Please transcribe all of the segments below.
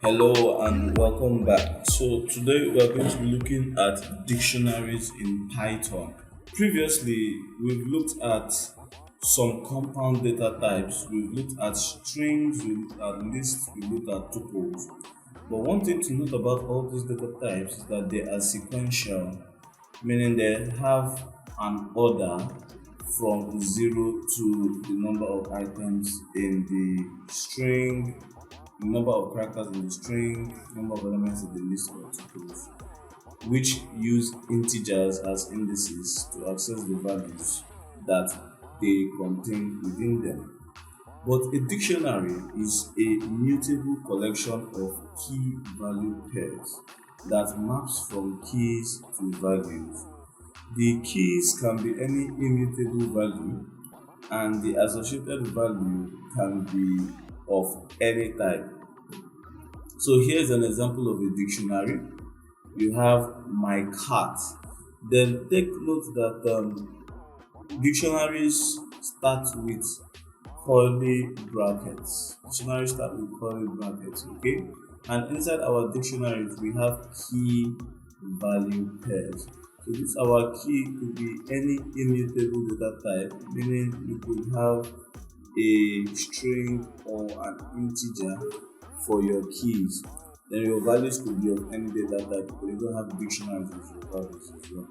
Hello and welcome back. So today we are going to be looking at dictionaries in Python. Previously, we've looked at some compound data types, we've looked at strings, we've looked at lists, we've looked at tuples. But one thing to note about all these data types is that they are sequential, meaning they have an order from 0 to the number of items in the string, the number of characters in the string, number of elements in the list or tuples, which use integers as indices to access the values that they contain within them. But a dictionary is a mutable collection of key value pairs that maps from keys to values. The keys can be any immutable value, and the associated value can be of any type. So here's an example of a dictionary. You have my cat. Then take note that dictionaries start with curly brackets. Dictionaries start with curly brackets, okay? And inside our dictionaries, we have key value pairs. So this our key could be any immutable data type, meaning you could have a string or an integer for your keys. Then your values could be of any data type. You can even have dictionaries with your values as well.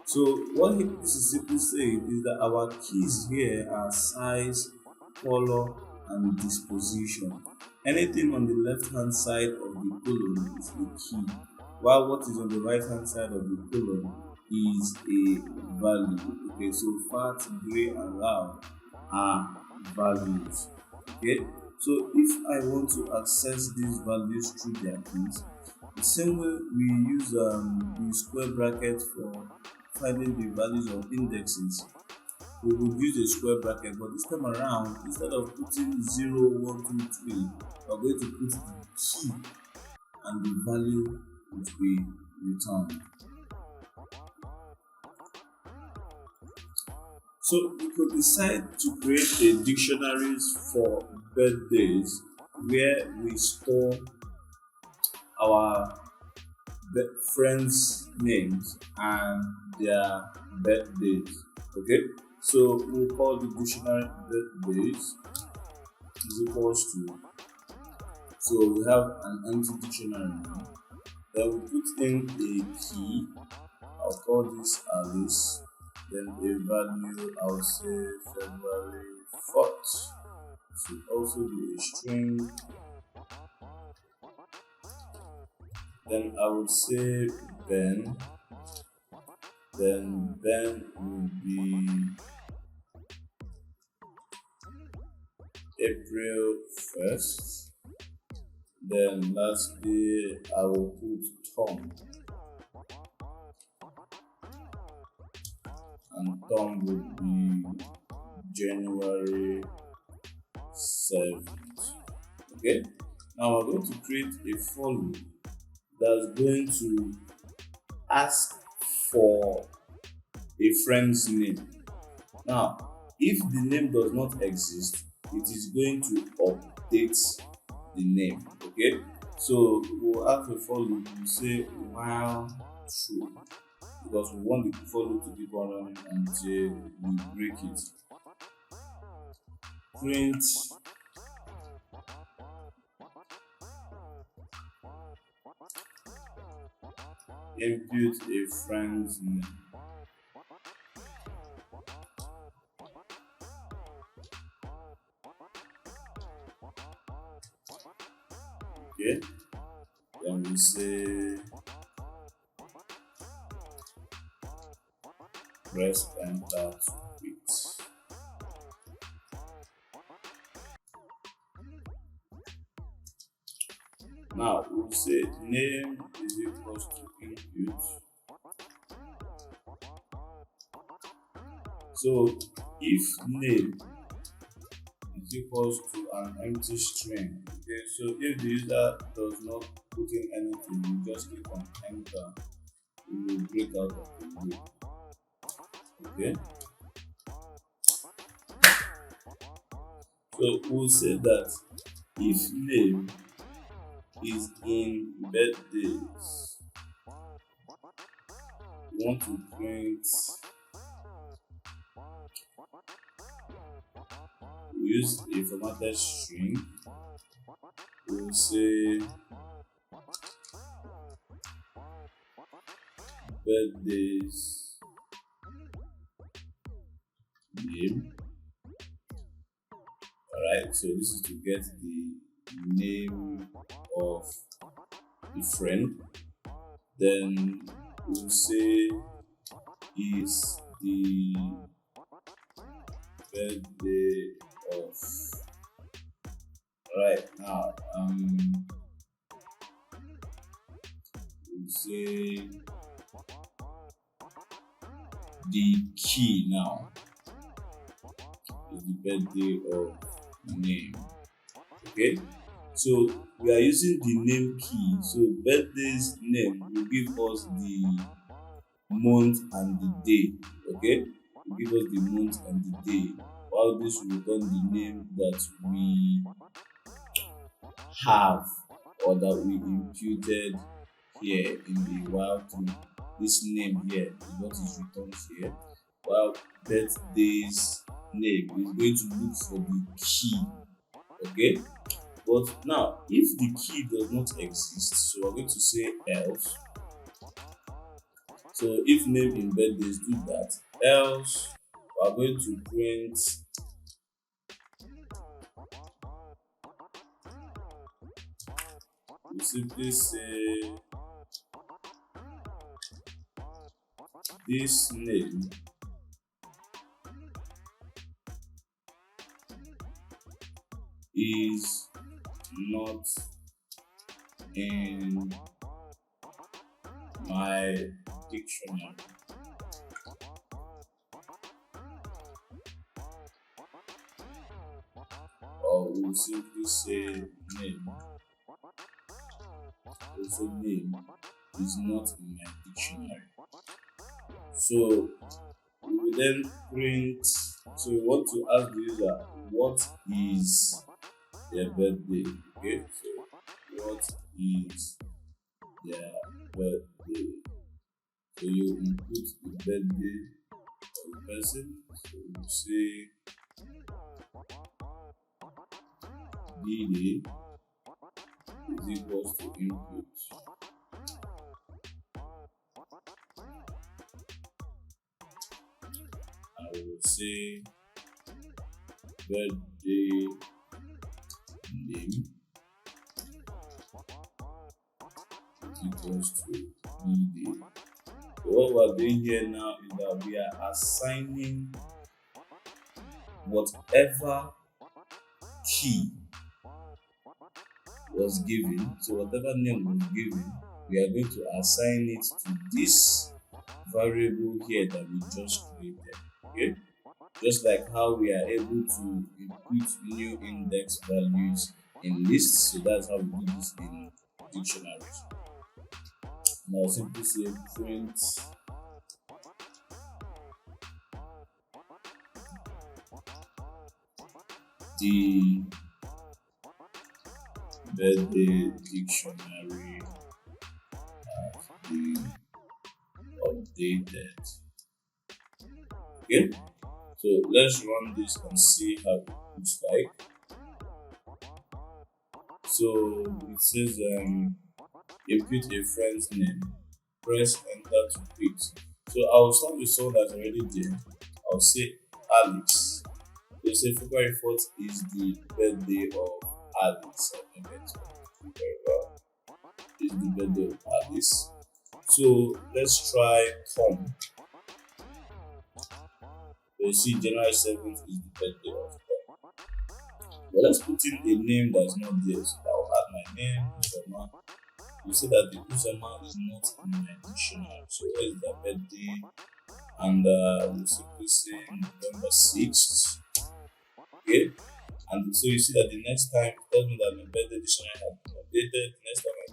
So what this is simply saying is that our keys here are size, color, and disposition. Anything on the left hand side of the column is a key, while what is on the right hand side of the column is a value. Okay, so fat, gray, and loud are values. Okay, so if I want to access these values through their keys, the same way we use the square bracket for finding the values of indexes, we would use a square bracket, but this time around, instead of putting 0, 1, 2, 3, we're going to put the key and the value would be returned. So we could decide to create a dictionaries for birthdays where we store our friends' names and their birthdays. Okay, so we'll call the dictionary birthdays is equals to. So we have an empty dictionary now. Then we put in a key. I'll call this Alice. Then a value, I'll say February 4th. Should also be a string. Then I would say Ben. Then Ben will be April 1st. Then lastly, I will put Tom. And Tom would be January 7th. Okay, now we're going to create a for loop that's going to ask for a friend's name. Now, if the name does not exist, it is going to update the name. Okay, so we'll ask the for loop, we'll say while true, because we want the for loop to keep on running until we break it. Print input a friend's name. Okay, then we say press enter to quit. Now we'll say name is equals to input. So if name is equals to an empty string, okay, so if the user does not put in anything, you just click on enter, it will break out of the loop. Okay, so we'll say that if name is in birthdays. We want to print, we use a formatted string. We will say birthdays name. Alright, so this is to get the name of the friend. Then we'll say is the birthday of. Alright, now we'll say the key now is the birthday of name. Okay, so we are using the name key. So birthday's name will give us the month and the day. Okay, will give us the month and the day, while this will return the name that we have or that we imputed here in the while true. This name here is what is returned here, while birthday's name is going to look for the key. Okay, but now if the key does not exist, so we're going to say else. So if name in birthdays, do that, else we're going to print we simply say this name is not in my dictionary. Or we'll simply say name. Also name is not in my dictionary. So we will then print, so we want to ask the user what is their birthday. Okay, so what is their birthday? So you input the birthday of the person. So you say D-Day is equals to input. I will say birthday name is equals to D-Day. So what we're doing here now is that we are assigning whatever key was given, so whatever name was given, we are going to assign it to this variable here that we just created. Okay, just like how we are able to input new index values in lists, so that's how we do this in dictionaries. Now simply say print the birthday dictionary has been updated. Okay, so let's run this and see how it looks like. So it says input a friend's name, press enter to quit. So I'll start with someone that's already there. I'll say Alex. So say February 4th is the birthday of Alice. Very well. Is the birthday of Alice. So let's try Tom. You see, January 7th is the birthday of Tom. But let's put in a name that's not there. So I'll add my name, Usama. You see that the Usama is not in my dictionary. So where is the birthday? And we'll simply say November 6th. Okay, and so you see that the next time it tells me that my birthday dictionary has been updated. The next time I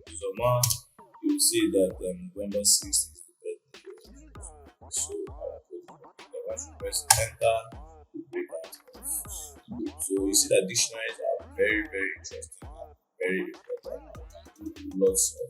use Omar, you will see that November 6th is the birthday. So once you press enter, you break out. So you see that dictionaries are very, very interesting and very important. lots